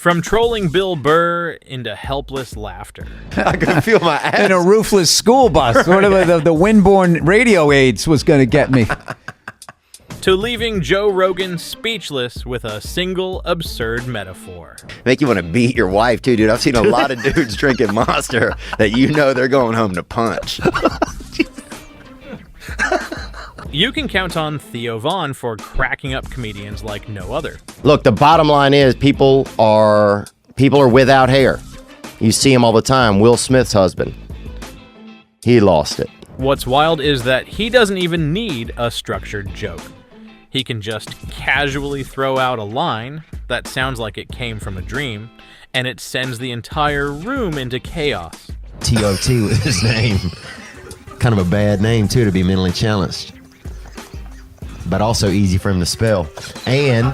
From trolling Bill Burr into helpless laughter. I could feel my ass. In a roofless school bus. Whatever the windborne radio aids was going to get me. To leaving Joe Rogan speechless with a single absurd metaphor. Make you want to beat your wife, too, dude. I've seen a lot of dudes drinking Monster that you know they're going home to punch. You can count on Theo Vaughn for cracking up comedians like no other. Look, the bottom line is people are without hair. You see him all the time. Will Smith's husband. He lost it. What's wild is that he doesn't even need a structured joke. He can just casually throw out a line that sounds like it came from a dream, and it sends the entire room into chaos. TOT was his name. Kind of a bad name, too, to be mentally challenged. But also easy for him to spell. And,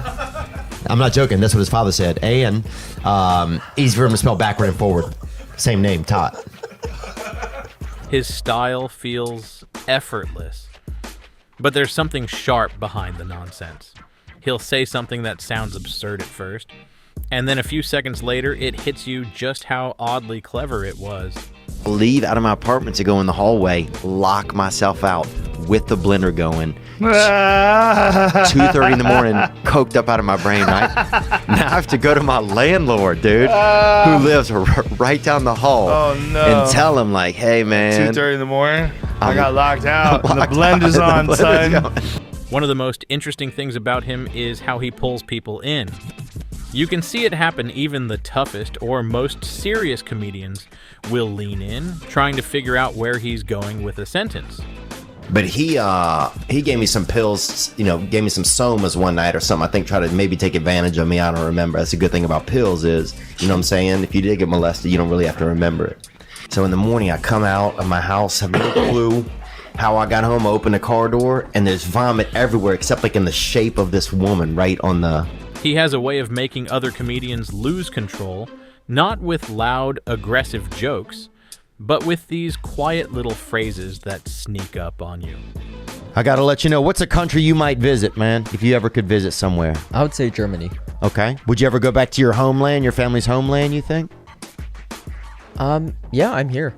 I'm not joking, that's what his father said. And easy for him to spell backward and forward. Same name, Tot. His style feels effortless. But there's something sharp behind the nonsense. He'll say something that sounds absurd at first, and then a few seconds later, it hits you just how oddly clever it was. Leave out of my apartment to go in the hallway, lock myself out with the blender going. 2:30 in the morning, coked up out of my brain, right? Now I have to go to my landlord, dude, who lives right down the hall. Oh, no. And tell him, like, hey, man. 2:30 in the morning, I got locked out. And the blender's on, son. One of the most interesting things about him is how he pulls people in. You can see it happen. Even the toughest or most serious comedians will lean in, trying to figure out where he's going with a sentence. But he gave me some pills, gave me some somas one night or something. I think tried to maybe take advantage of me. I don't remember. That's a good thing about pills is, you know what I'm saying? If you did get molested, you don't really have to remember it. So in the morning, I come out of my house, have no clue how I got home. I open the car door, and there's vomit everywhere except like in the shape of this woman right on the... He has a way of making other comedians lose control, not with loud, aggressive jokes, but with these quiet little phrases that sneak up on you. I gotta let you know, what's a country you might visit, man, if you ever could visit somewhere? I would say Germany. Okay. Would you ever go back to your homeland, your family's homeland, you think? Yeah, I'm here.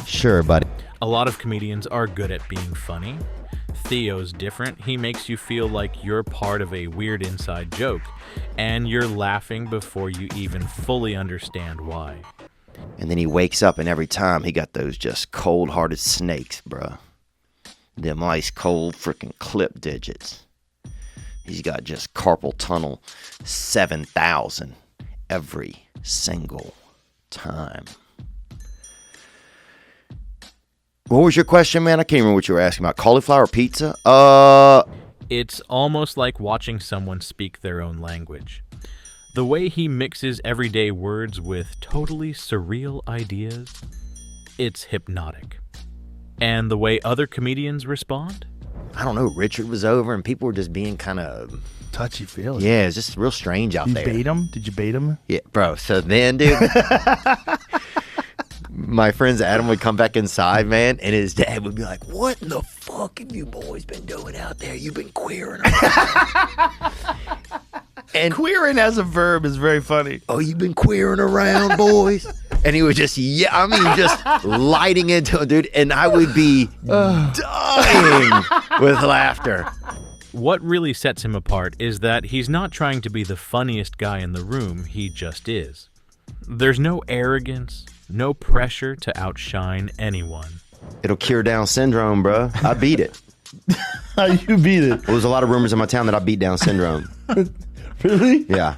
Sure, buddy. A lot of comedians are good at being funny. Theo's different. He makes you feel like you're part of a weird inside joke, and you're laughing before you even fully understand why. And then he wakes up, and every time he got those just cold-hearted snakes, bruh. Them ice cold freaking clip digits. He's got just carpal tunnel 7,000 every single time. What was your question, man? I can't remember what you were asking about. Cauliflower pizza? It's almost like watching someone speak their own language. The way he mixes everyday words with totally surreal ideas, it's hypnotic. And the way other comedians respond? I don't know. Richard was over, and people were just being kind of... Touchy-feely. Yeah, it's just real strange out there. You bait him? Did you bait him? Yeah, bro. So then, dude... My friends Adam would come back inside, man, and his dad would be like, what in the fuck have you boys been doing out there? You've been queering around. And queering as a verb is very funny. Oh, you've been queering around, boys? And he would just, just lighting into it, dude, and I would be dying with laughter. What really sets him apart is that he's not trying to be the funniest guy in the room, he just is. There's no arrogance, no pressure to outshine anyone. It'll cure Down syndrome, bro. I beat it. How you beat it? There was a lot of rumors in my town that I beat Down syndrome. Really? Yeah.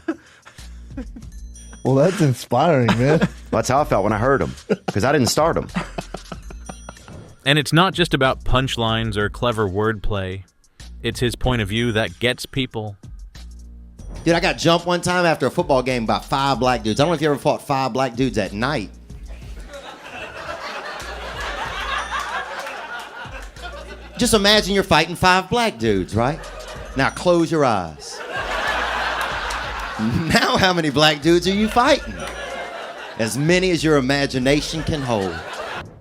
Well, that's inspiring, man. Well, that's how I felt when I heard him, because I didn't start him. And it's not just about punchlines or clever wordplay. It's his point of view that gets people. Dude, I got jumped one time after a football game by 5 black dudes. I don't know if you ever fought 5 black dudes at night. Just imagine you're fighting 5 black dudes, right? Now close your eyes. Now how many black dudes are you fighting? As many as your imagination can hold.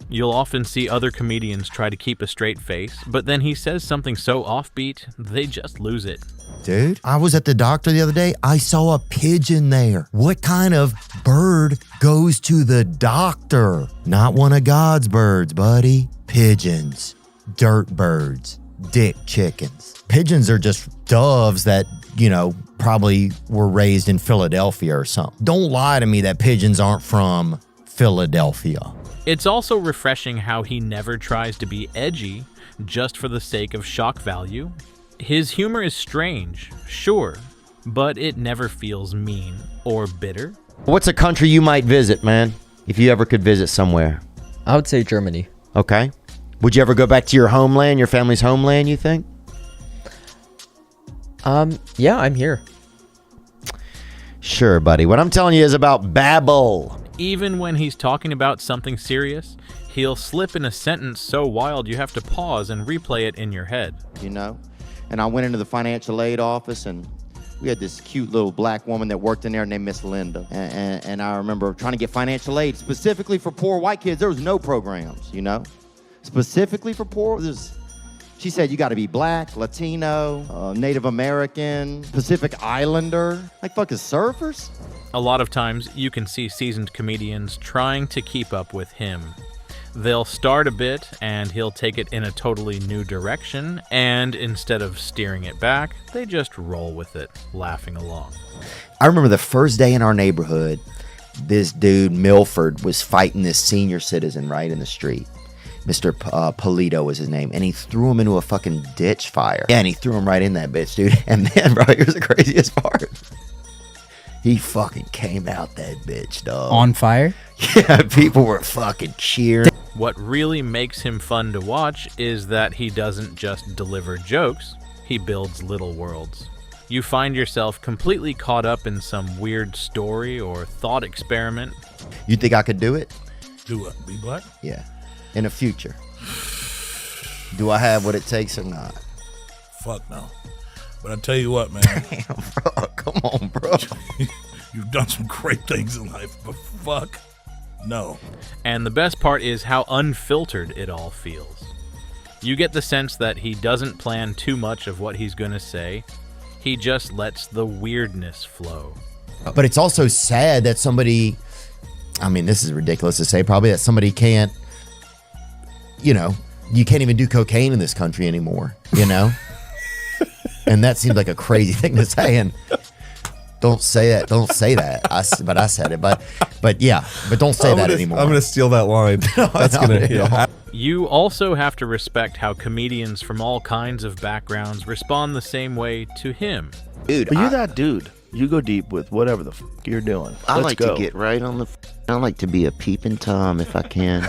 You'll often see other comedians try to keep a straight face, but then he says something so offbeat, they just lose it. Dude, I was at the doctor the other day. I saw a pigeon there. What kind of bird goes to the doctor? Not one of God's birds, buddy. Pigeons. Dirt birds. Dick chickens. Pigeons are just doves that, probably were raised in Philadelphia or something. Don't lie to me that pigeons aren't from Philadelphia. It's also refreshing how he never tries to be edgy just for the sake of shock value. His humor is strange, sure, but it never feels mean or bitter. What's a country you might visit, man? If you ever could visit somewhere. I would say Germany. Okay. Would you ever go back to your homeland, your family's homeland, you think? Yeah, I'm here. Sure, buddy. What I'm telling you is about Babel. Even when he's talking about something serious, he'll slip in a sentence so wild you have to pause and replay it in your head. And I went into the financial aid office, and we had this cute little black woman that worked in there named Miss Linda. And I remember trying to get financial aid specifically for poor white kids. There was no programs, specifically for poor. She said, you got to be black, Latino, Native American, Pacific Islander, like fucking surfers. A lot of times, you can see seasoned comedians trying to keep up with him. They'll start a bit, and he'll take it in a totally new direction, and instead of steering it back, they just roll with it, laughing along. I remember the first day in our neighborhood, this dude, Milford, was fighting this senior citizen right in the street. Mr. Polito was his name, and he threw him into a fucking ditch fire. Yeah, and he threw him right in that bitch, dude. And then, bro, here's the craziest part. He fucking came out that bitch, dog. On fire? Yeah, people were fucking cheering. What really makes him fun to watch is that he doesn't just deliver jokes, he builds little worlds. You find yourself completely caught up in some weird story or thought experiment. You think I could do it? Do what? Be black? Yeah. In the future. Do I have what it takes or not? Fuck no. But I tell you what, man. Damn, bro. Come on, bro. You've done some great things in life, but fuck no. And the best part is how unfiltered it all feels. You get the sense that he doesn't plan too much of what he's going to say. He just lets the weirdness flow. But it's also sad that somebody, this is ridiculous to say, probably that somebody can't, you can't even do cocaine in this country anymore, And that seems like a crazy thing to say. And don't say that. Don't say that. I said it. But don't say that anymore. I'm going to steal that line. That's going to, yeah. You also have to respect how comedians from all kinds of backgrounds respond the same way to him. Dude, but you're that dude. You go deep with whatever the fuck you're doing. I like to get right on the. I like to be a peeping Tom if I can.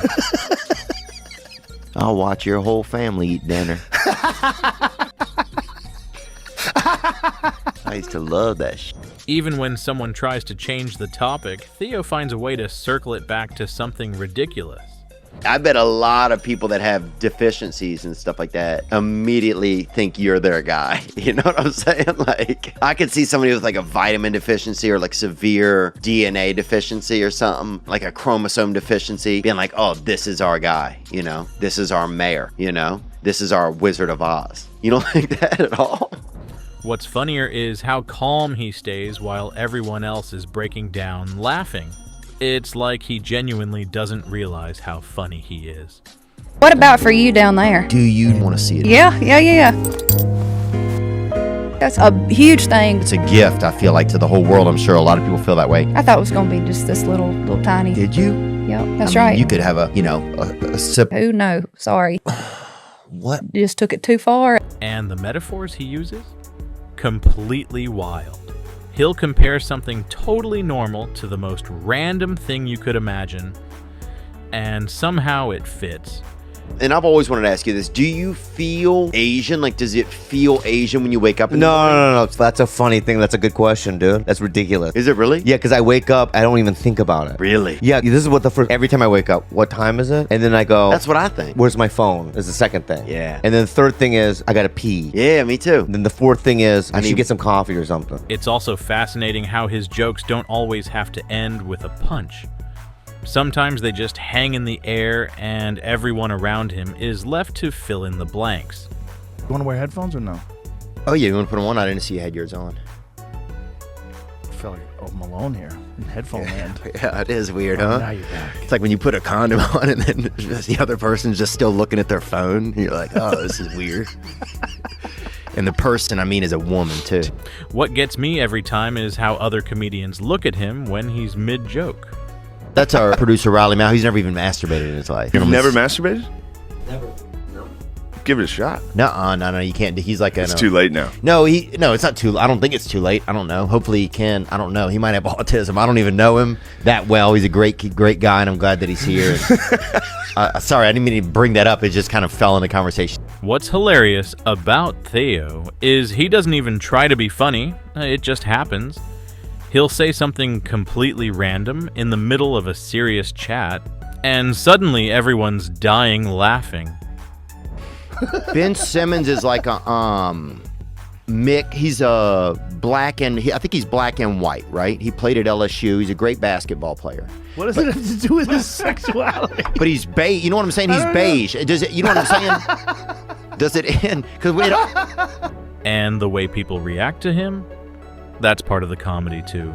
I'll watch your whole family eat dinner. I used to love that shit. Even when someone tries to change the topic, Theo finds a way to circle it back to something ridiculous. I bet a lot of people that have deficiencies and stuff like that immediately think you're their guy. You know what I'm saying? Like, I could see somebody with like a vitamin deficiency or like severe DNA deficiency or something, like a chromosome deficiency, being like, oh, this is our guy, this is our mayor, this is our Wizard of Oz. You don't think that at all? What's funnier is how calm he stays while everyone else is breaking down laughing. It's like he genuinely doesn't realize how funny he is. What about for you down there? Do you want to see it? Yeah. That's a huge thing. It's a gift, I feel like, to the whole world. I'm sure a lot of people feel that way. I thought it was going to be just this little tiny. Did you? Yep, that's right. You could have a sip. Oh, no, sorry. What? You just took it too far. And the metaphors he uses? Completely wild. He'll compare something totally normal to the most random thing you could imagine, and somehow it fits. And I've always wanted to ask you this. Do you feel Asian? Like, does it feel Asian when you wake up in the morning? No. That's a funny thing. That's a good question, dude. That's ridiculous. Is it really? Yeah, because I wake up, I don't even think about it. Really? Yeah, this is what every time I wake up, what time is it? And then I go, That's what I think. Where's my phone? Is the second thing. Yeah. And then the third thing is, I gotta pee. Yeah, me too. And then the fourth thing is, I should get some coffee or something. It's also fascinating how his jokes don't always have to end with a punch. Sometimes they just hang in the air and everyone around him is left to fill in the blanks. You want to wear headphones or no? Oh yeah, you want to put them on? I didn't see you had yours on. I feel like I'm alone here in headphone land. Yeah, it is weird, Oh, huh? now you're back. It's like when you put a condom on and then the other person's just still looking at their phone. And you're like, oh, this is weird. And the person, I mean, is a woman, too. What gets me every time is how other comedians look at him when he's mid-joke. That's our producer, Riley Mao. He's never even masturbated in his life. You've never masturbated? Never. No. Give it a shot. No, you can't. He's like It's too late now. No, it's not too. I don't think it's too late. I don't know. Hopefully he can. I don't know. He might have autism. I don't even know him that well. He's a great guy, and I'm glad that he's here. Sorry, I didn't mean to bring that up. It just kind of fell in the conversation. What's hilarious about Theo is he doesn't even try to be funny. It just happens. He'll say something completely random in the middle of a serious chat, and suddenly everyone's dying laughing. Ben Simmons is like a Mick. He's a black and I think he's black and white, right? He played at LSU. He's a great basketball player. What does it have to do with his sexuality? But he's beige. You know what I'm saying? He's beige. Does it? You know what I'm saying? Does it end? And the way people react to him, that's part of the comedy too.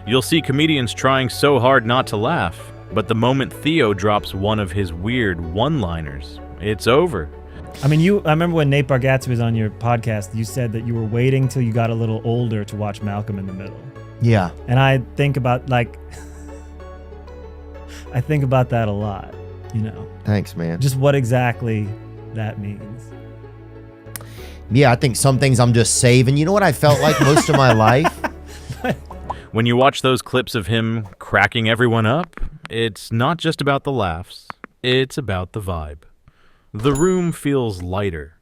You'll see comedians trying so hard not to laugh, but the moment Theo drops one of his weird one-liners, it's over. I mean, I remember when Nate Bargatze was on your podcast, you said that you were waiting till you got a little older to watch Malcolm in the Middle. Yeah. And I think about that a lot, you know. Thanks, man. Just what exactly that means. Yeah, I think some things I'm just saving. You know what I felt like most of my life? When you watch those clips of him cracking everyone up, it's not just about the laughs, it's about the vibe. The room feels lighter.